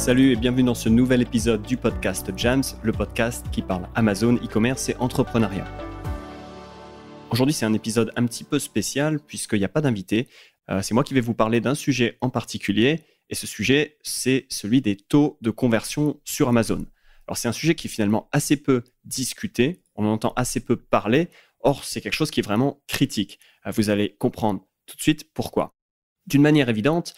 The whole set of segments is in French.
Salut et bienvenue dans ce nouvel épisode du podcast Jams, le podcast qui parle Amazon, e-commerce et entrepreneuriat. Aujourd'hui, c'est un épisode un petit peu spécial puisqu'il n'y a pas d'invité. C'est moi qui vais vous parler d'un sujet en particulier et ce sujet, c'est celui des taux de conversion sur Amazon. Alors, c'est un sujet qui est finalement assez peu discuté, on en entend assez peu parler. Or, c'est quelque chose qui est vraiment critique. Vous allez comprendre tout de suite pourquoi. D'une manière évidente,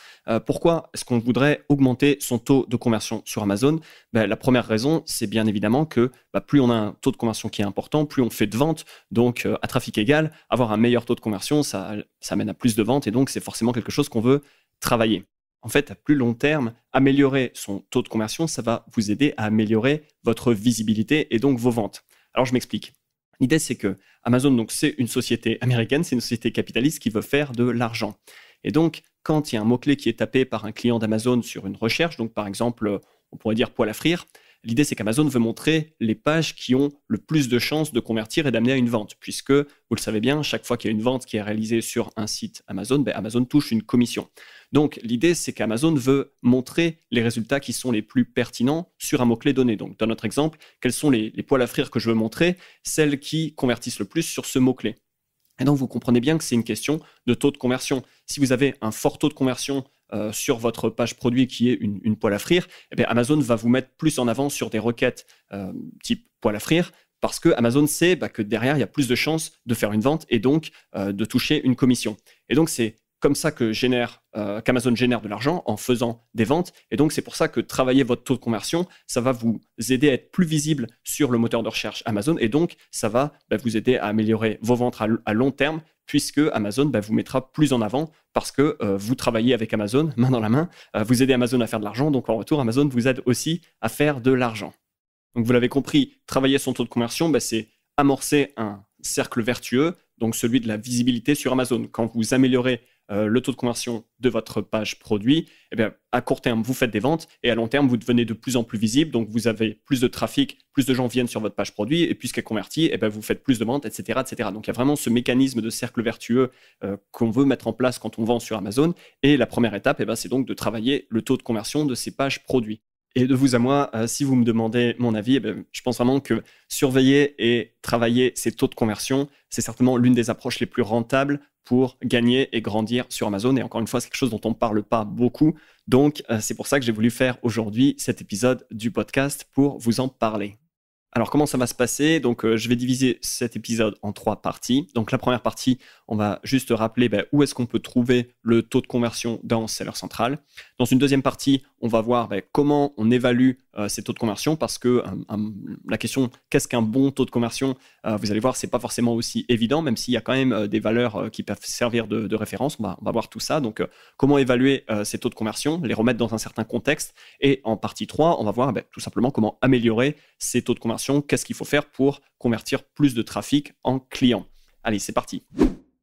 pourquoi est-ce qu'on voudrait augmenter son taux de conversion sur Amazon ? La première raison, c'est bien évidemment que plus on a un taux de conversion qui est important, plus on fait de ventes. Donc, à trafic égal, avoir un meilleur taux de conversion, ça mène à plus de ventes et donc c'est forcément quelque chose qu'on veut travailler. En fait, à plus long terme, améliorer son taux de conversion, ça va vous aider à améliorer votre visibilité et donc vos ventes. Alors, je m'explique. L'idée, c'est que Amazon, donc, c'est une société américaine, c'est une société capitaliste qui veut faire de l'argent. Et donc, quand il y a un mot-clé qui est tapé par un client d'Amazon sur une recherche, donc par exemple, on pourrait dire poêle à frire, l'idée c'est qu'Amazon veut montrer les pages qui ont le plus de chances de convertir et d'amener à une vente, puisque, vous le savez bien, chaque fois qu'il y a une vente qui est réalisée sur un site Amazon, Amazon touche une commission. Donc, l'idée c'est qu'Amazon veut montrer les résultats qui sont les plus pertinents sur un mot-clé donné. Donc, dans notre exemple, quelles sont les poêles à frire que je veux montrer, celles qui convertissent le plus sur ce mot-clé. Et donc, vous comprenez bien que c'est une question de taux de conversion. Si vous avez un fort taux de conversion sur votre page produit qui est une poêle à frire, Amazon va vous mettre plus en avant sur des requêtes type poêle à frire parce que Amazon sait que derrière, il y a plus de chances de faire une vente et donc de toucher une commission. Et donc, c'est comme ça qu'Amazon génère de l'argent en faisant des ventes. Et donc, c'est pour ça que travailler votre taux de conversion, ça va vous aider à être plus visible sur le moteur de recherche Amazon. Et donc, ça va vous aider à améliorer vos ventes à long terme, puisque Amazon vous mettra plus en avant parce que vous travaillez avec Amazon, main dans la main. Vous aidez Amazon à faire de l'argent. Donc, en retour, Amazon vous aide aussi à faire de l'argent. Donc, vous l'avez compris, travailler son taux de conversion, c'est amorcer un cercle vertueux, donc celui de la visibilité sur Amazon. Quand vous améliorez le taux de conversion de votre page produit, à court terme, vous faites des ventes et à long terme, vous devenez de plus en plus visible. Donc, vous avez plus de trafic, plus de gens viennent sur votre page produit et puisqu'elle convertit, vous faites plus de ventes, etc., etc. Donc, il y a vraiment ce mécanisme de cercle vertueux qu'on veut mettre en place quand on vend sur Amazon. Et la première étape, c'est donc de travailler le taux de conversion de ces pages produits. Et de vous à moi, si vous me demandez mon avis, je pense vraiment que surveiller et travailler ces taux de conversion, c'est certainement l'une des approches les plus rentables pour gagner et grandir sur Amazon. Et encore une fois, c'est quelque chose dont on ne parle pas beaucoup. Donc, c'est pour ça que j'ai voulu faire aujourd'hui cet épisode du podcast pour vous en parler. Alors, comment ça va se passer ? Donc, je vais diviser cet épisode en 3 parties. Donc, la première partie, on va juste rappeler où est-ce qu'on peut trouver le taux de conversion dans Seller Central. Dans une deuxième partie, on va voir comment on évalue ces taux de conversion parce que la question « qu'est-ce qu'un bon taux de conversion ?» vous allez voir, ce n'est pas forcément aussi évident, même s'il y a quand même des valeurs qui peuvent servir de référence. On va voir tout ça. Donc, comment évaluer ces taux de conversion, les remettre dans un certain contexte. Et en partie 3, on va voir tout simplement comment améliorer ces taux de conversion. Qu'est-ce qu'il faut faire pour convertir plus de trafic en clients. Allez, c'est parti.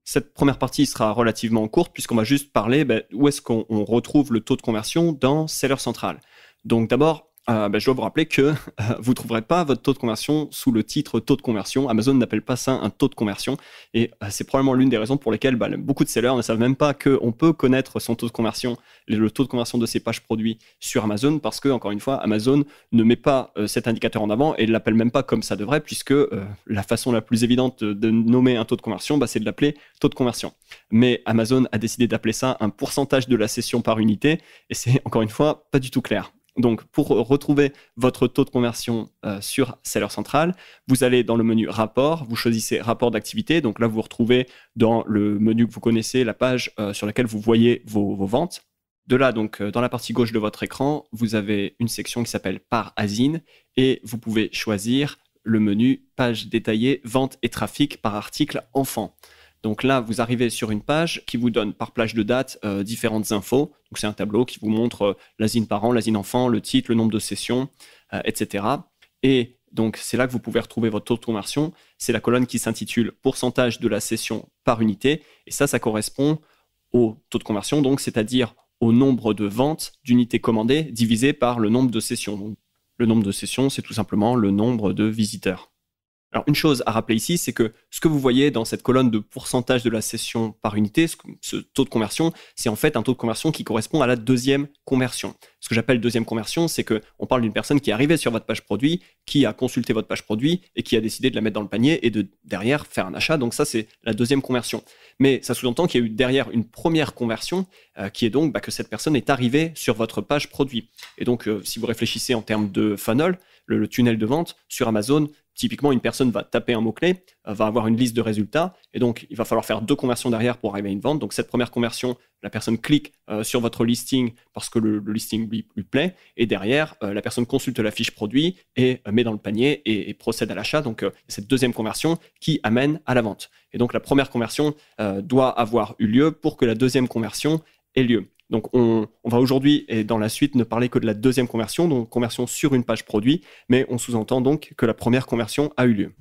Cette première partie sera relativement courte puisqu'on va juste parler où est-ce qu'on retrouve le taux de conversion dans Seller Central. Donc d'abord, je dois vous rappeler que vous ne trouverez pas votre taux de conversion sous le titre taux de conversion. Amazon n'appelle pas ça un taux de conversion. Et c'est probablement l'une des raisons pour lesquelles beaucoup de sellers ne savent même pas qu'on peut connaître son taux de conversion, le taux de conversion de ses pages produits sur Amazon parce que, encore une fois, Amazon ne met pas cet indicateur en avant et ne l'appelle même pas comme ça devrait puisque la façon la plus évidente de nommer un taux de conversion, c'est de l'appeler taux de conversion. Mais Amazon a décidé d'appeler ça un pourcentage de la session par unité et c'est, encore une fois, pas du tout clair. Donc, pour retrouver votre taux de conversion sur Seller Central, vous allez dans le menu Rapport, vous choisissez Rapport d'activité. Donc là, vous retrouvez dans le menu que vous connaissez la page sur laquelle vous voyez vos ventes. De là, donc, dans la partie gauche de votre écran, vous avez une section qui s'appelle Par ASIN et vous pouvez choisir le menu Page détaillée, vente et trafic par article enfant. Donc là, vous arrivez sur une page qui vous donne par plage de date différentes infos. Donc c'est un tableau qui vous montre l'ASIN parent, l'ASIN enfant, le titre, le nombre de sessions, etc. Et donc c'est là que vous pouvez retrouver votre taux de conversion. C'est la colonne qui s'intitule pourcentage de la session par unité. Et ça correspond au taux de conversion, donc c'est-à-dire au nombre de ventes d'unités commandées divisé par le nombre de sessions. Donc, le nombre de sessions, c'est tout simplement le nombre de visiteurs. Alors, une chose à rappeler ici, c'est que ce que vous voyez dans cette colonne de pourcentage de la session par unité, ce taux de conversion, c'est en fait un taux de conversion qui correspond à la deuxième conversion. Ce que j'appelle deuxième conversion, c'est qu'on parle d'une personne qui est arrivée sur votre page produit, qui a consulté votre page produit et qui a décidé de la mettre dans le panier et de derrière faire un achat. Donc ça, c'est la deuxième conversion. Mais ça sous-entend qu'il y a eu derrière une première conversion qui est donc que cette personne est arrivée sur votre page produit. Et donc, si vous réfléchissez en termes de funnel, le tunnel de vente sur Amazon, typiquement, une personne va taper un mot-clé, va avoir une liste de résultats, et donc il va falloir faire 2 conversions derrière pour arriver à une vente. Donc cette première conversion, la personne clique sur votre listing parce que le listing lui plaît, et derrière, la personne consulte la fiche produit et met dans le panier et procède à l'achat. Donc cette deuxième conversion qui amène à la vente. Et donc la première conversion doit avoir eu lieu pour que la deuxième conversion ait lieu. Donc, on va aujourd'hui et dans la suite ne parler que de la deuxième conversion, donc conversion sur une page produit, mais on sous-entend donc que la première conversion a eu lieu.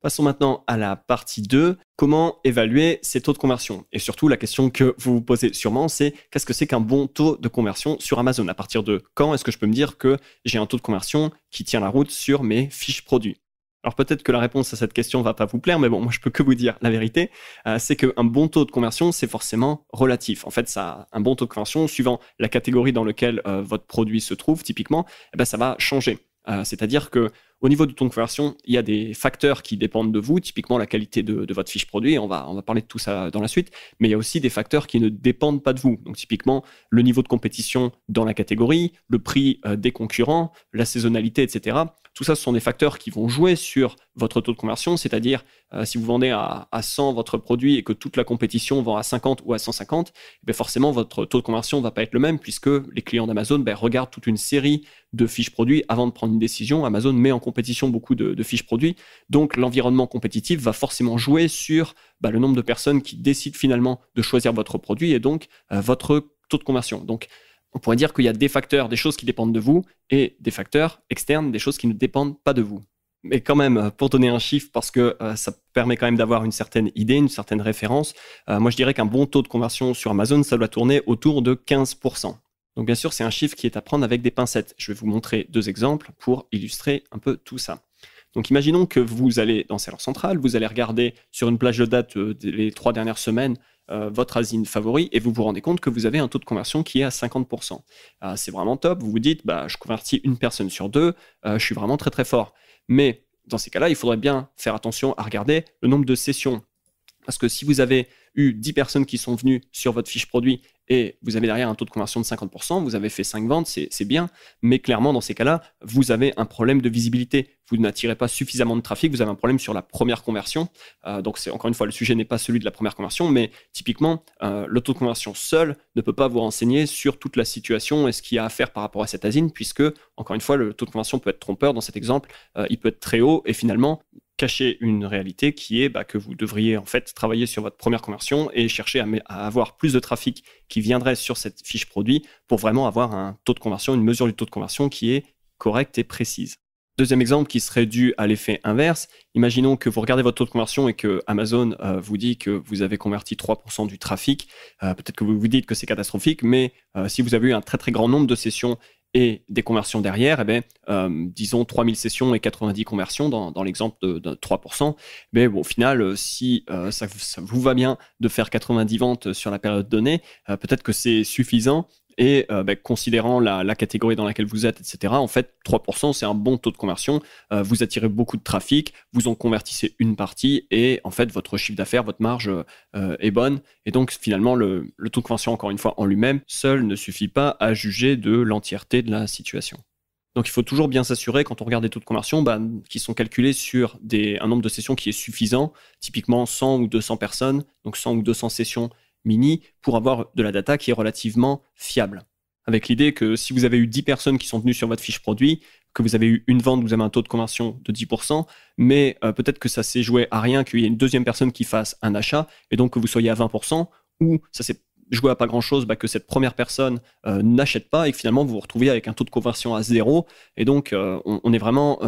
Passons maintenant à la partie 2, comment évaluer ces taux de conversion? Et surtout, la question que vous vous posez sûrement, c'est qu'est-ce que c'est qu'un bon taux de conversion sur Amazon? À partir de quand est-ce que je peux me dire que j'ai un taux de conversion qui tient la route sur mes fiches produits? Alors peut-être que la réponse à cette question va pas vous plaire, mais bon, moi je peux que vous dire la vérité, c'est qu'un bon taux de conversion, c'est forcément relatif. En fait, ça, un bon taux de conversion, suivant la catégorie dans laquelle votre produit se trouve, typiquement, ça va changer. C'est-à-dire que au niveau du taux de conversion, il y a des facteurs qui dépendent de vous, typiquement la qualité de votre fiche produit, on va parler de tout ça dans la suite, mais il y a aussi des facteurs qui ne dépendent pas de vous. Donc typiquement, le niveau de compétition dans la catégorie, le prix des concurrents, la saisonnalité, etc. Tout ça, ce sont des facteurs qui vont jouer sur votre taux de conversion, c'est-à-dire si vous vendez à 100 votre produit et que toute la compétition vend à 50 ou à 150, forcément votre taux de conversion ne va pas être le même puisque les clients d'Amazon regardent toute une série de fiches produits avant de prendre une décision. Amazon met en compétition beaucoup de fiches produits, donc l'environnement compétitif va forcément jouer sur le nombre de personnes qui décident finalement de choisir votre produit et donc votre taux de conversion. Donc on pourrait dire qu'il y a des facteurs, des choses qui dépendent de vous et des facteurs externes, des choses qui ne dépendent pas de vous. Mais quand même, pour donner un chiffre, parce que ça permet quand même d'avoir une certaine idée, une certaine référence, moi je dirais qu'un bon taux de conversion sur Amazon, ça doit tourner autour de 15%. Donc bien sûr, c'est un chiffre qui est à prendre avec des pincettes. Je vais vous montrer 2 exemples pour illustrer un peu tout ça. Donc imaginons que vous allez dans Seller Central, vous allez regarder sur une plage de date les 3 dernières semaines votre asine favori et vous vous rendez compte que vous avez un taux de conversion qui est à 50%. C'est vraiment top, vous vous dites je convertis une personne sur 2, je suis vraiment très très fort. Mais dans ces cas-là, il faudrait bien faire attention à regarder le nombre de sessions. Parce que si vous avez eu 10 personnes qui sont venues sur votre fiche produit et vous avez derrière un taux de conversion de 50%, vous avez fait 5 ventes, c'est bien, mais clairement dans ces cas-là, vous avez un problème de visibilité. Vous n'attirez pas suffisamment de trafic, vous avez un problème sur la première conversion. Donc c'est encore une fois, le sujet n'est pas celui de la première conversion, mais typiquement, le taux de conversion seul ne peut pas vous renseigner sur toute la situation et ce qu'il y a à faire par rapport à cette asine, puisque, encore une fois, le taux de conversion peut être trompeur. Dans cet exemple, il peut être très haut et finalement cacher une réalité qui est que vous devriez en fait travailler sur votre première conversion et chercher à avoir plus de trafic qui viendrait sur cette fiche produit pour vraiment avoir un taux de conversion, une mesure du taux de conversion qui est correcte et précise. Deuxième exemple qui serait dû à l'effet inverse. Imaginons que vous regardez votre taux de conversion et que Amazon vous dit que vous avez converti 3% du trafic. Peut-être que vous vous dites que c'est catastrophique, mais si vous avez eu un très très grand nombre de sessions et des conversions derrière, disons 3000 sessions et 90 conversions dans l'exemple de 3%, au final, si ça vous va bien de faire 90 ventes sur la période donnée, peut-être que c'est suffisant. Et considérant la catégorie dans laquelle vous êtes, etc., en fait, 3%, c'est un bon taux de conversion. Vous attirez beaucoup de trafic, vous en convertissez une partie et en fait, votre chiffre d'affaires, votre marge est bonne. Et donc, finalement, le taux de conversion, encore une fois, en lui-même, seul ne suffit pas à juger de l'entièreté de la situation. Donc, il faut toujours bien s'assurer, quand on regarde des taux de conversion, qui sont calculés sur un nombre de sessions qui est suffisant, typiquement 100 ou 200 personnes, donc 100 ou 200 sessions mini pour avoir de la data qui est relativement fiable. Avec l'idée que si vous avez eu 10 personnes qui sont venues sur votre fiche produit, que vous avez eu une vente, vous avez un taux de conversion de 10%, mais peut-être que ça s'est joué à rien, qu'il y ait une deuxième personne qui fasse un achat, et donc que vous soyez à 20%, ou ça s'est joué à pas grand-chose, que cette première personne n'achète pas, et que finalement vous vous retrouvez avec un taux de conversion à 0, et donc on est vraiment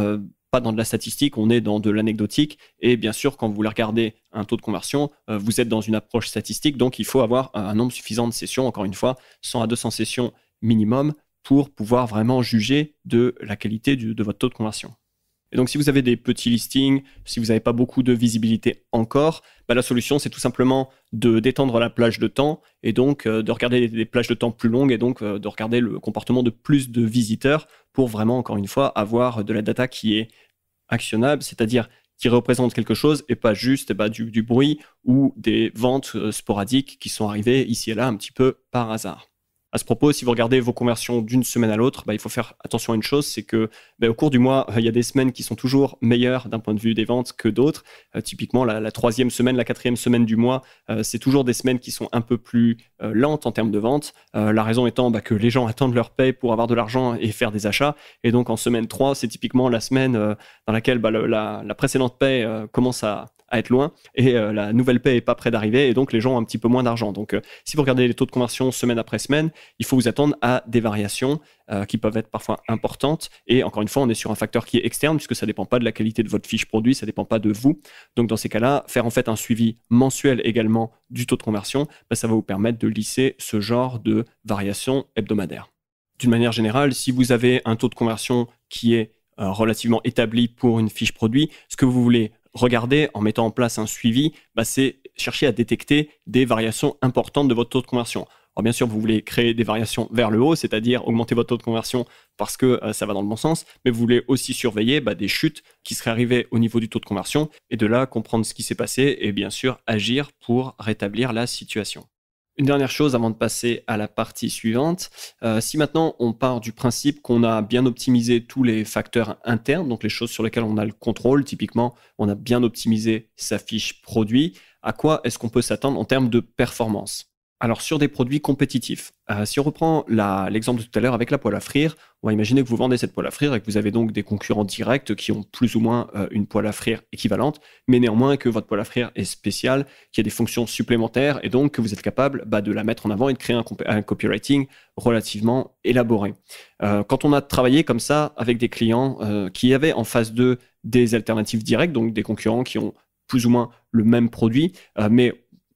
pas dans de la statistique, on est dans de l'anecdotique. Et bien sûr, quand vous voulez regarder un taux de conversion, vous êtes dans une approche statistique. Donc, il faut avoir un nombre suffisant de sessions, encore une fois, 100 à 200 sessions minimum pour pouvoir vraiment juger de la qualité de votre taux de conversion. Et donc, si vous avez des petits listings, si vous n'avez pas beaucoup de visibilité encore, la solution, c'est tout simplement de d'étendre la plage de temps et donc de regarder des plages de temps plus longues et donc de regarder le comportement de plus de visiteurs pour vraiment, encore une fois, avoir de la data qui est actionnable, c'est-à-dire qui représente quelque chose et pas juste du bruit ou des ventes sporadiques qui sont arrivées ici et là un petit peu par hasard. À ce propos, si vous regardez vos conversions d'une semaine à l'autre, il faut faire attention à une chose, c'est que au cours du mois, il y a des semaines qui sont toujours meilleures d'un point de vue des ventes que d'autres. Typiquement, la troisième semaine, la quatrième semaine du mois, c'est toujours des semaines qui sont un peu plus lentes en termes de ventes. La raison étant que les gens attendent leur paye pour avoir de l'argent et faire des achats. Et donc, en semaine 3, c'est typiquement la semaine dans laquelle la précédente paye commence à être loin et la nouvelle paie est pas près d'arriver et donc les gens ont un petit peu moins d'argent. Donc si vous regardez les taux de conversion semaine après semaine, il faut vous attendre à des variations qui peuvent être parfois importantes et encore une fois on est sur un facteur qui est externe puisque ça dépend pas de la qualité de votre fiche produit, ça dépend pas de vous. Donc dans ces cas-là, faire en fait un suivi mensuel également du taux de conversion, ça va vous permettre de lisser ce genre de variations hebdomadaires. D'une manière générale, si vous avez un taux de conversion qui est relativement établi pour une fiche produit, ce que vous voulez regarder en mettant en place un suivi, c'est chercher à détecter des variations importantes de votre taux de conversion. Alors bien sûr, vous voulez créer des variations vers le haut, c'est-à-dire augmenter votre taux de conversion parce que ça va dans le bon sens, mais vous voulez aussi surveiller des chutes qui seraient arrivées au niveau du taux de conversion et de là comprendre ce qui s'est passé et bien sûr agir pour rétablir la situation. Une dernière chose avant de passer à la partie suivante, si maintenant on part du principe qu'on a bien optimisé tous les facteurs internes, donc les choses sur lesquelles on a le contrôle, typiquement on a bien optimisé sa fiche produit, à quoi est-ce qu'on peut s'attendre en termes de performance ? Alors sur des produits compétitifs, si on reprend l'exemple de tout à l'heure avec la poêle à frire, on va imaginer que vous vendez cette poêle à frire et que vous avez donc des concurrents directs qui ont plus ou moins une poêle à frire équivalente, mais néanmoins que votre poêle à frire est spéciale, qu'il y a des fonctions supplémentaires et donc que vous êtes capable de la mettre en avant et de créer un copywriting relativement élaboré. Quand on a travaillé comme ça avec des clients qui avaient en face d'eux des alternatives directes, donc des concurrents qui ont plus ou moins le même produit, mais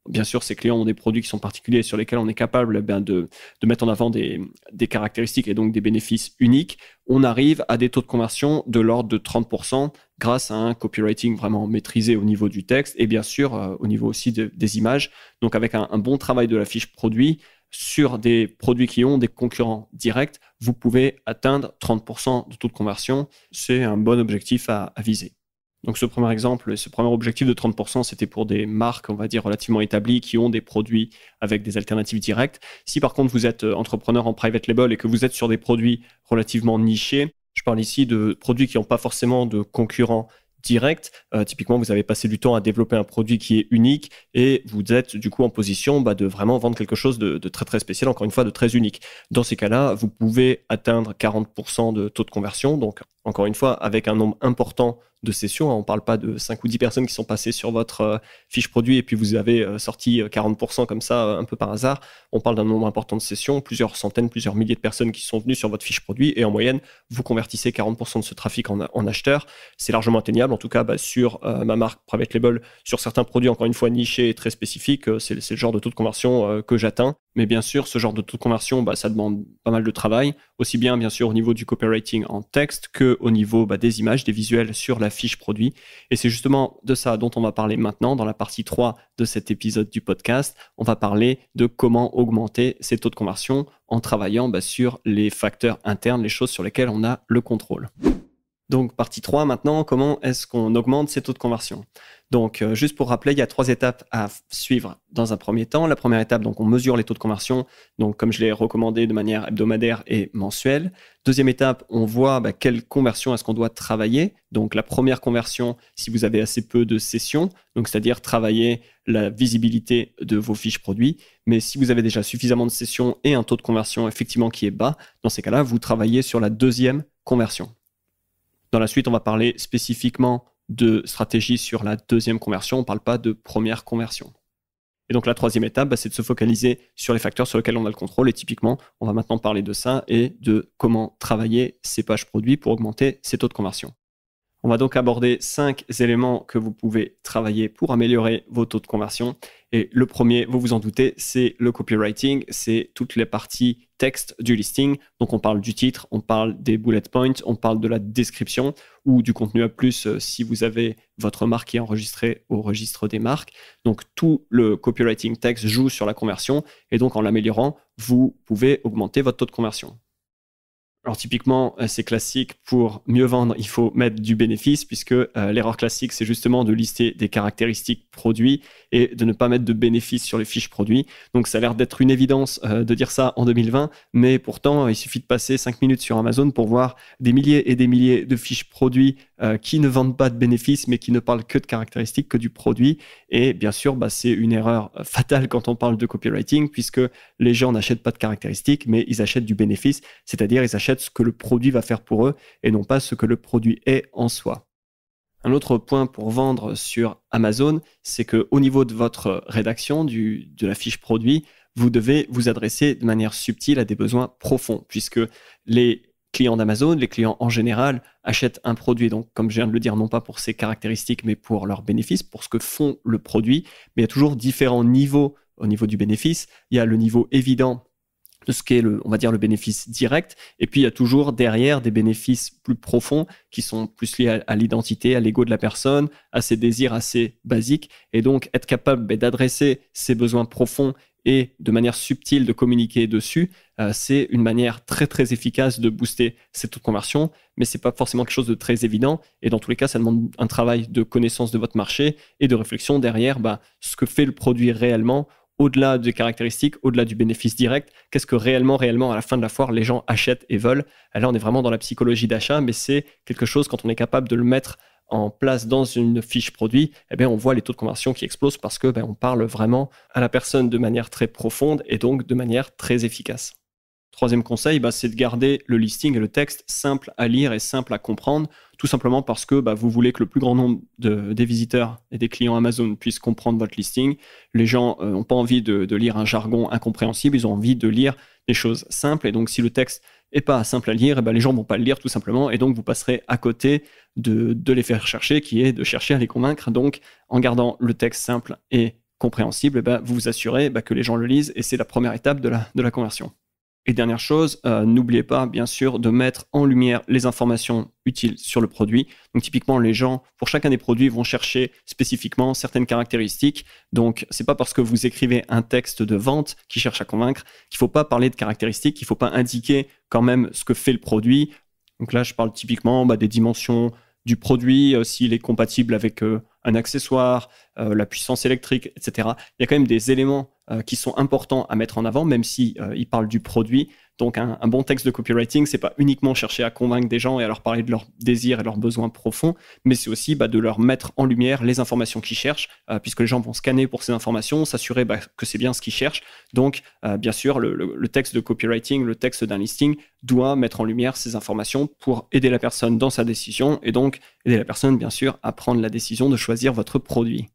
bien sûr, ces clients ont des produits qui sont particuliers sur lesquels on est capable de mettre en avant des caractéristiques et donc des bénéfices uniques. On arrive à des taux de conversion de l'ordre de 30% grâce à un copywriting vraiment maîtrisé au niveau du texte et bien sûr au niveau aussi des images. Donc avec un bon travail de la fiche produit sur des produits qui ont des concurrents directs, vous pouvez atteindre 30% de taux de conversion. C'est un bon objectif à viser. Donc ce premier exemple, ce premier objectif de 30%, c'était pour des marques, on va dire, relativement établies qui ont des produits avec des alternatives directes. Si par contre vous êtes entrepreneur en private label et que vous êtes sur des produits relativement nichés, je parle ici de produits qui n'ont pas forcément de concurrents directs. Typiquement, vous avez passé du temps à développer un produit qui est unique et vous êtes du coup en position de vraiment vendre quelque chose de très très spécial, encore une fois de très unique. Dans ces cas-là, vous pouvez atteindre 40% de taux de conversion. Donc encore une fois, avec un nombre important de sessions, on ne parle pas de 5 ou 10 personnes qui sont passées sur votre fiche produit et puis vous avez sorti 40% comme ça un peu par hasard. On parle d'un nombre important de sessions, plusieurs centaines, plusieurs milliers de personnes qui sont venues sur votre fiche produit et en moyenne, vous convertissez 40% de ce trafic en acheteurs. C'est largement atteignable, en tout cas sur ma marque Private Label, sur certains produits encore une fois nichés et très spécifiques, c'est le genre de taux de conversion que j'atteins. Mais bien sûr, ce genre de taux de conversion, ça demande pas mal de travail, aussi bien bien sûr au niveau du copywriting en texte que au niveau des images, des visuels sur la fiche produit. Et c'est justement de ça dont on va parler maintenant dans la partie 3 de cet épisode du podcast. On va parler de comment augmenter ces taux de conversion en travaillant sur les facteurs internes, les choses sur lesquelles on a le contrôle. Donc, partie 3 maintenant, comment est-ce qu'on augmente ces taux de conversion ? Donc, juste pour rappeler, il y a 3 étapes à suivre dans un premier temps. La première étape, donc, on mesure les taux de conversion, donc comme je l'ai recommandé de manière hebdomadaire et mensuelle. Deuxième étape, on voit quelle conversion est-ce qu'on doit travailler. Donc, la première conversion, si vous avez assez peu de sessions, donc c'est-à-dire travailler la visibilité de vos fiches produits. Mais si vous avez déjà suffisamment de sessions et un taux de conversion effectivement qui est bas, dans ces cas-là, vous travaillez sur la deuxième conversion. Dans la suite, on va parler spécifiquement de stratégie sur la deuxième conversion. On ne parle pas de première conversion. Et donc, la troisième étape, c'est de se focaliser sur les facteurs sur lesquels on a le contrôle. Et typiquement, on va maintenant parler de ça et de comment travailler ces pages produits pour augmenter ces taux de conversion. On va donc aborder 5 éléments que vous pouvez travailler pour améliorer vos taux de conversion. Et le premier, vous vous en doutez, c'est le copywriting, c'est toutes les parties texte du listing. Donc on parle du titre, on parle des bullet points, on parle de la description ou du contenu à plus si vous avez votre marque qui est enregistrée au registre des marques. Donc tout le copywriting texte joue sur la conversion et donc en l'améliorant, vous pouvez augmenter votre taux de conversion. Alors typiquement, c'est classique, pour mieux vendre, il faut mettre du bénéfice puisque l'erreur classique, c'est justement de lister des caractéristiques produits et de ne pas mettre de bénéfice sur les fiches produits. Donc ça a l'air d'être une évidence de dire ça en 2020, mais pourtant, il suffit de passer 5 minutes sur Amazon pour voir des milliers et des milliers de fiches produits qui ne vendent pas de bénéfices, mais qui ne parlent que de caractéristiques, que du produit. Et bien sûr, c'est une erreur fatale quand on parle de copywriting puisque les gens n'achètent pas de caractéristiques, mais ils achètent du bénéfice, c'est-à-dire ils achètent ce que le produit va faire pour eux et non pas ce que le produit est en soi. Un autre point pour vendre sur Amazon, c'est qu'au niveau de votre rédaction de la fiche produit, vous devez vous adresser de manière subtile à des besoins profonds puisque les clients d'Amazon, les clients en général, achètent un produit, donc comme je viens de le dire, non pas pour ses caractéristiques, mais pour leurs bénéfices, pour ce que font le produit. Mais il y a toujours différents niveaux au niveau du bénéfice. Il y a le niveau évident de ce qu'est on va dire le bénéfice direct. Et puis, il y a toujours derrière des bénéfices plus profonds qui sont plus liés à l'identité, à l'ego de la personne, à ses désirs assez basiques. Et donc, être capable d'adresser ces besoins profonds et de manière subtile de communiquer dessus, c'est une manière très, très efficace de booster cette taux de conversion, mais c'est pas forcément quelque chose de très évident. Et dans tous les cas, ça demande un travail de connaissance de votre marché et de réflexion derrière ce que fait le produit réellement, au-delà des caractéristiques, au-delà du bénéfice direct, qu'est-ce que réellement, à la fin de la foire, les gens achètent et veulent. Là, on est vraiment dans la psychologie d'achat, mais c'est quelque chose, quand on est capable de le mettre en place dans une fiche produit, on voit les taux de conversion qui explosent parce que on parle vraiment à la personne de manière très profonde et donc de manière très efficace. Troisième conseil, c'est de garder le listing et le texte simple à lire et simple à comprendre, tout simplement parce que vous voulez que le plus grand nombre des visiteurs et des clients Amazon puissent comprendre votre listing. Les gens n'ont pas envie de lire un jargon incompréhensible, ils ont envie de lire des choses simples. Et donc, si le texte n'est pas simple à lire, les gens ne vont pas le lire tout simplement. Et donc, vous passerez à côté de les faire chercher, qui est de chercher à les convaincre. Donc, en gardant le texte simple et compréhensible, vous vous assurez que les gens le lisent. Et c'est la première étape de la conversion. Et dernière chose, n'oubliez pas bien sûr de mettre en lumière les informations utiles sur le produit. Donc typiquement, les gens, pour chacun des produits, vont chercher spécifiquement certaines caractéristiques. Donc c'est pas parce que vous écrivez un texte de vente qui cherche à convaincre qu'il faut pas parler de caractéristiques, qu'il faut pas indiquer quand même ce que fait le produit. Donc là, je parle typiquement des dimensions du produit, s'il est compatible avec un accessoire, la puissance électrique, etc. Il y a quand même des éléments qui sont importants à mettre en avant, même si ils parlent du produit. Donc un bon texte de copywriting, c'est pas uniquement chercher à convaincre des gens et à leur parler de leurs désirs et leurs besoins profonds, mais c'est aussi de leur mettre en lumière les informations qu'ils cherchent, puisque les gens vont scanner pour ces informations, s'assurer que c'est bien ce qu'ils cherchent. Donc bien sûr, le texte de copywriting, le texte d'un listing doit mettre en lumière ces informations pour aider la personne dans sa décision et donc aider la personne bien sûr à prendre la décision de choisir votre produit.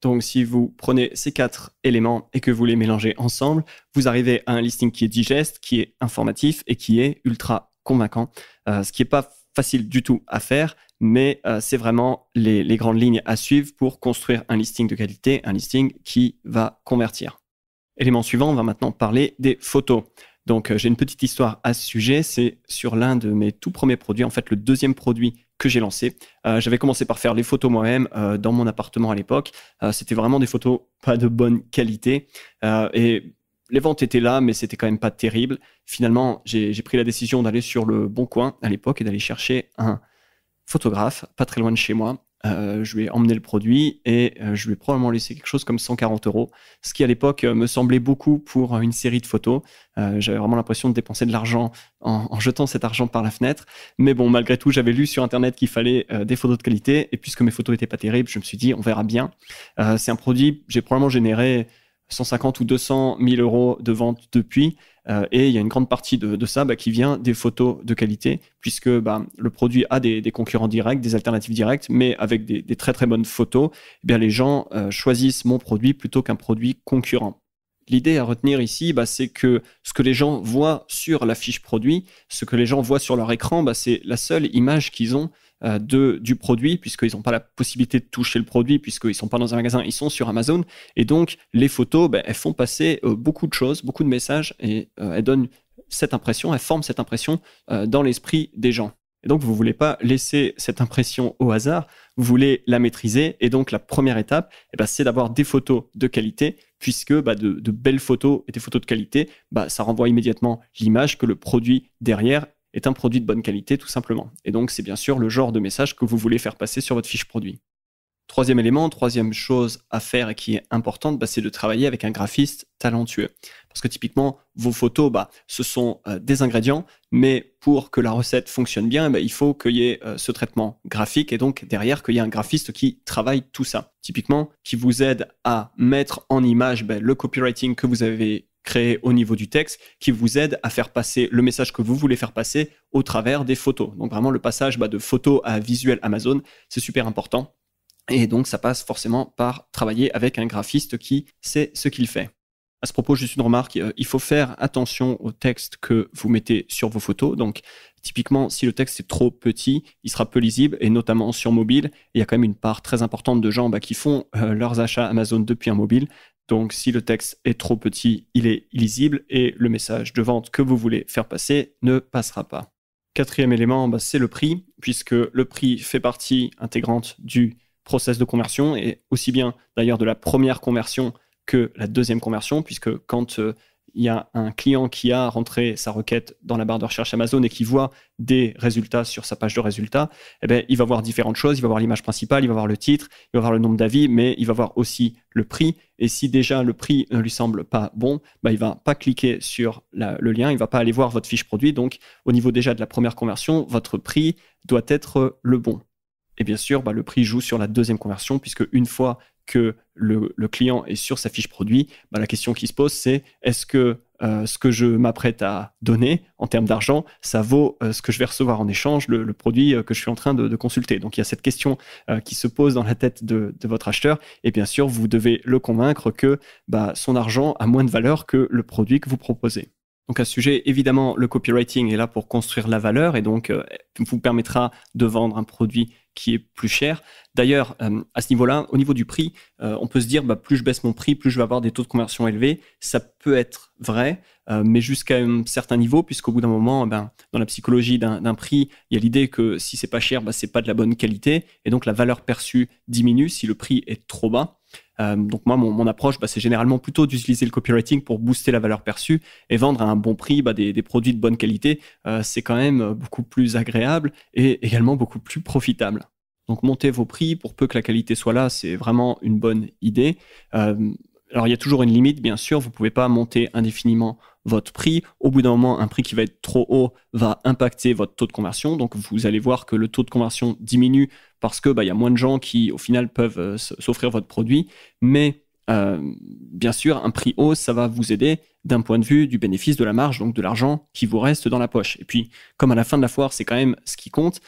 Donc, si vous prenez ces 4 éléments et que vous les mélangez ensemble, vous arrivez à un listing qui est digeste, qui est informatif et qui est ultra convaincant. Ce qui n'est pas facile du tout à faire, mais c'est vraiment les grandes lignes à suivre pour construire un listing de qualité, un listing qui va convertir. Élément suivant, on va maintenant parler des photos. Donc, j'ai une petite histoire à ce sujet. C'est sur l'un de mes tout premiers produits, en fait, le deuxième produit que j'ai lancé. J'avais commencé par faire les photos moi-même dans mon appartement à l'époque. C'était vraiment des photos pas de bonne qualité. Et les ventes étaient là, mais c'était quand même pas terrible. Finalement, j'ai pris la décision d'aller sur le Bon Coin à l'époque et d'aller chercher un photographe pas très loin de chez moi. Je lui ai emmené le produit et je lui ai probablement laissé quelque chose comme 140 €, ce qui à l'époque me semblait beaucoup pour une série de photos. J'avais vraiment l'impression de dépenser de l'argent en jetant cet argent par la fenêtre. Mais bon, malgré tout, j'avais lu sur Internet qu'il fallait des photos de qualité et puisque mes photos étaient pas terribles, je me suis dit, on verra bien. C'est un produit, j'ai probablement généré 150 ou 200 000 € de ventes depuis. Et il y a une grande partie de ça qui vient des photos de qualité, puisque le produit a des concurrents directs, des alternatives directes, mais avec des très très bonnes photos, les gens choisissent mon produit plutôt qu'un produit concurrent. L'idée à retenir ici, c'est que ce que les gens voient sur la fiche produit, ce que les gens voient sur leur écran, c'est la seule image qu'ils ont du produit, puisqu'ils n'ont pas la possibilité de toucher le produit, puisqu'ils ne sont pas dans un magasin, ils sont sur Amazon. Et donc, les photos, elles font passer beaucoup de choses, beaucoup de messages, et elles donnent cette impression, elles forment cette impression dans l'esprit des gens. Et donc, vous ne voulez pas laisser cette impression au hasard, vous voulez la maîtriser. Et donc, la première étape, c'est d'avoir des photos de qualité, puisque de belles photos et des photos de qualité, ça renvoie immédiatement l'image que le produit derrière est un produit de bonne qualité, tout simplement. Et donc, c'est bien sûr le genre de message que vous voulez faire passer sur votre fiche produit. Troisième élément, troisième chose à faire et qui est importante, c'est de travailler avec un graphiste talentueux. Parce que typiquement, vos photos, ce sont des ingrédients, mais pour que la recette fonctionne bien, il faut qu'il y ait ce traitement graphique et donc derrière qu'il y ait un graphiste qui travaille tout ça. Typiquement, qui vous aide à mettre en image le copywriting que vous avez créé au niveau du texte, qui vous aide à faire passer le message que vous voulez faire passer au travers des photos. Donc vraiment, le passage de photo à visuel Amazon, c'est super important. Et donc, ça passe forcément par travailler avec un graphiste qui sait ce qu'il fait. À ce propos, juste une remarque, il faut faire attention au texte que vous mettez sur vos photos. Donc, typiquement, si le texte est trop petit, il sera peu lisible, et notamment sur mobile. Il y a quand même une part très importante de gens qui font leurs achats Amazon depuis un mobile. Donc, si le texte est trop petit, il est illisible, et le message de vente que vous voulez faire passer ne passera pas. Quatrième élément, c'est le prix, puisque le prix fait partie intégrante du process de conversion, et aussi bien d'ailleurs de la première conversion que la deuxième conversion, puisque quand il y a un client qui a rentré sa requête dans la barre de recherche Amazon et qui voit des résultats sur sa page de résultats, il va voir différentes choses. Il va voir l'image principale, il va voir le titre, il va voir le nombre d'avis, mais il va voir aussi le prix. Et si déjà le prix ne lui semble pas bon, il va pas cliquer sur le lien, il va pas aller voir votre fiche produit. Donc, au niveau déjà de la première conversion, votre prix doit être le bon. Et bien sûr, le prix joue sur la deuxième conversion, puisque une fois que le client est sur sa fiche produit, la question qui se pose, c'est est-ce que ce que je m'apprête à donner en termes d'argent, ça vaut ce que je vais recevoir en échange, le produit que je suis en train de consulter. Donc, il y a cette question qui se pose dans la tête de votre acheteur. Et bien sûr, vous devez le convaincre que son argent a moins de valeur que le produit que vous proposez. Donc à ce sujet, évidemment, le copywriting est là pour construire la valeur et donc vous permettra de vendre un produit qui est plus cher. D'ailleurs, à ce niveau-là, au niveau du prix, on peut se dire plus je baisse mon prix, plus je vais avoir des taux de conversion élevés. Ça peut être vrai, mais jusqu'à un certain niveau, puisqu'au bout d'un moment, dans la psychologie d'un prix, il y a l'idée que si c'est pas cher, c'est pas de la bonne qualité, et donc la valeur perçue diminue si le prix est trop bas. Donc moi, mon approche, c'est généralement plutôt d'utiliser le copywriting pour booster la valeur perçue et vendre à un bon prix des produits de bonne qualité. C'est quand même beaucoup plus agréable et également beaucoup plus profitable. Donc montez vos prix pour peu que la qualité soit là, c'est vraiment une bonne idée. Alors il y a toujours une limite, bien sûr, vous ne pouvez pas monter indéfiniment votre prix. Au bout d'un moment, un prix qui va être trop haut va impacter votre taux de conversion. Donc vous allez voir que le taux de conversion diminue parce que y a moins de gens qui au final peuvent s'offrir votre produit. Mais bien sûr, un prix haut, ça va vous aider d'un point de vue du bénéfice de la marge, donc de l'argent qui vous reste dans la poche. Et puis, comme à la fin de la foire, c'est quand même ce qui compte,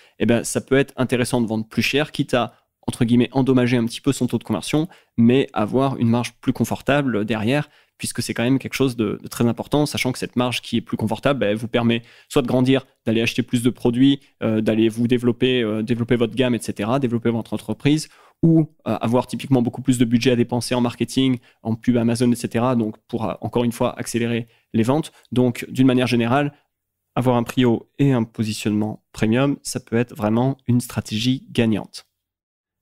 ça peut être intéressant de vendre plus cher, quitte à entre guillemets, endommager un petit peu son taux de conversion, mais avoir une marge plus confortable derrière, puisque c'est quand même quelque chose de très important, sachant que cette marge qui est plus confortable, elle vous permet soit de grandir, d'aller acheter plus de produits, d'aller vous développer votre gamme, etc., développer votre entreprise, ou avoir typiquement beaucoup plus de budget à dépenser en marketing, en pub Amazon, etc., donc pour, encore une fois, accélérer les ventes. Donc, d'une manière générale, avoir un prix haut et un positionnement premium, ça peut être vraiment une stratégie gagnante.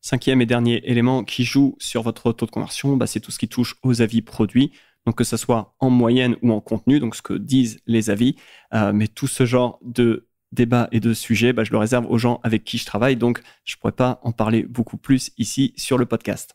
Cinquième et dernier élément qui joue sur votre taux de conversion, c'est tout ce qui touche aux avis produits. Donc que ce soit en moyenne ou en contenu, donc ce que disent les avis. Mais tout ce genre de débat et de sujets, je le réserve aux gens avec qui je travaille. Donc je ne pourrais pas en parler beaucoup plus ici sur le podcast.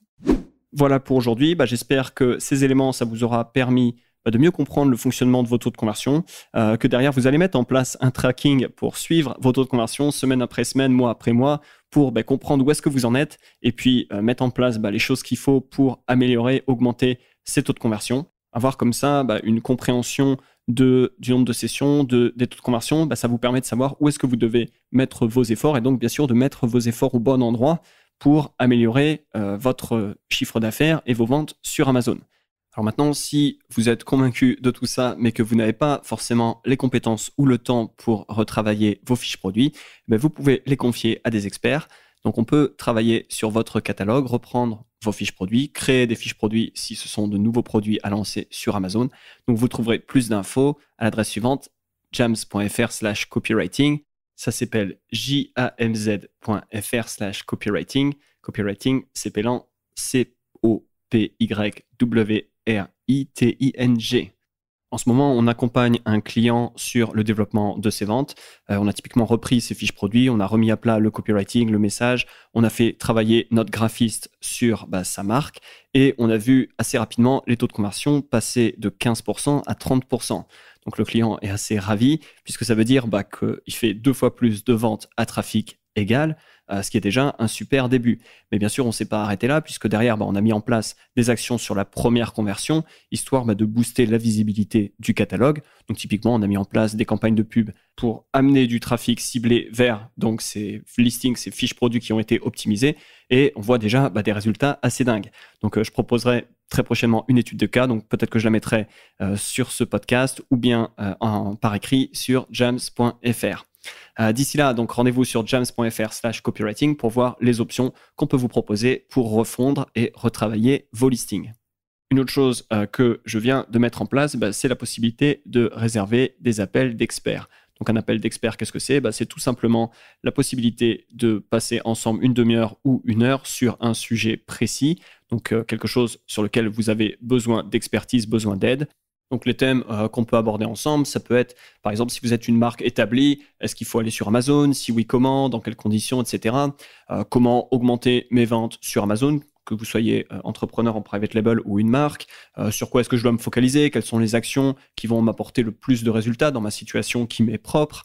Voilà pour aujourd'hui. J'espère que ces éléments, ça vous aura permis de mieux comprendre le fonctionnement de vos taux de conversion, que derrière, vous allez mettre en place un tracking pour suivre vos taux de conversion semaine après semaine, mois après mois, pour comprendre où est-ce que vous en êtes et puis mettre en place les choses qu'il faut pour améliorer, augmenter ces taux de conversion. Avoir comme ça une compréhension du nombre de sessions, des taux de conversion, ça vous permet de savoir où est-ce que vous devez mettre vos efforts et donc bien sûr de mettre vos efforts au bon endroit pour améliorer votre chiffre d'affaires et vos ventes sur Amazon. Alors maintenant, si vous êtes convaincu de tout ça, mais que vous n'avez pas forcément les compétences ou le temps pour retravailler vos fiches produits, vous pouvez les confier à des experts. Donc on peut travailler sur votre catalogue, reprendre vos fiches produits, créer des fiches produits si ce sont de nouveaux produits à lancer sur Amazon. Donc vous trouverez plus d'infos à l'adresse suivante, jamz.fr/copywriting. Ça s'appelle jamz.fr/copywriting. Copywriting, s'appelant COPYWRITING. En ce moment, on accompagne un client sur le développement de ses ventes. On a typiquement repris ses fiches produits, on a remis à plat le copywriting, le message, on a fait travailler notre graphiste sur sa marque et on a vu assez rapidement les taux de conversion passer de 15% à 30%. Donc le client est assez ravi puisque ça veut dire qu'il fait 2 fois plus de ventes à trafic égal, ce qui est déjà un super début. Mais bien sûr, on ne s'est pas arrêté là, puisque derrière, on a mis en place des actions sur la première conversion, histoire de booster la visibilité du catalogue. Donc typiquement, on a mis en place des campagnes de pub pour amener du trafic ciblé vers donc, ces listings, ces fiches produits qui ont été optimisées, et on voit déjà des résultats assez dingues. Donc je proposerai très prochainement une étude de cas, donc peut-être que je la mettrai sur ce podcast ou bien par écrit sur jamz.fr. D'ici là, donc rendez-vous sur jamz.fr/copywriting pour voir les options qu'on peut vous proposer pour refondre et retravailler vos listings. Une autre chose que je viens de mettre en place, c'est la possibilité de réserver des appels d'experts. Donc un appel d'expert, qu'est-ce que c'est ? C'est tout simplement la possibilité de passer ensemble une demi-heure ou une heure sur un sujet précis, donc quelque chose sur lequel vous avez besoin d'expertise, besoin d'aide. Donc les thèmes qu'on peut aborder ensemble, ça peut être, par exemple, si vous êtes une marque établie, est-ce qu'il faut aller sur Amazon ? Si oui, comment ? Dans quelles conditions, etc. Comment augmenter mes ventes sur Amazon ? Que vous soyez entrepreneur en private label ou une marque, sur quoi est-ce que je dois me focaliser, quelles sont les actions qui vont m'apporter le plus de résultats dans ma situation qui m'est propre.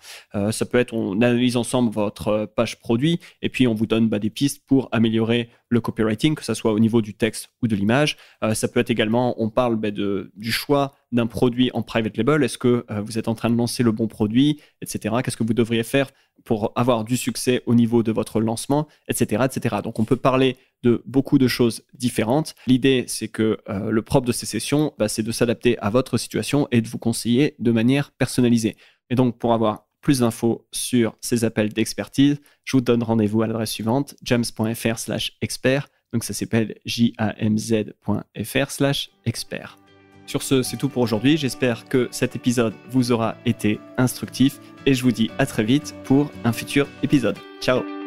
Ça peut être, on analyse ensemble votre page produit et puis on vous donne des pistes pour améliorer le copywriting, que ce soit au niveau du texte ou de l'image. Ça peut être également, on parle du choix d'un produit en private label. Est-ce que vous êtes en train de lancer le bon produit, etc. Qu'est-ce que vous devriez faire pour avoir du succès au niveau de votre lancement, etc., etc. Donc, on peut parler de beaucoup de choses différentes. L'idée, c'est que le propre de ces sessions, c'est de s'adapter à votre situation et de vous conseiller de manière personnalisée. Et donc, pour avoir plus d'infos sur ces appels d'expertise, je vous donne rendez-vous à l'adresse suivante, jamz.fr/expert. Donc, ça s'appelle jamz.fr/expert. Sur ce, c'est tout pour aujourd'hui. J'espère que cet épisode vous aura été instructif et je vous dis à très vite pour un futur épisode. Ciao!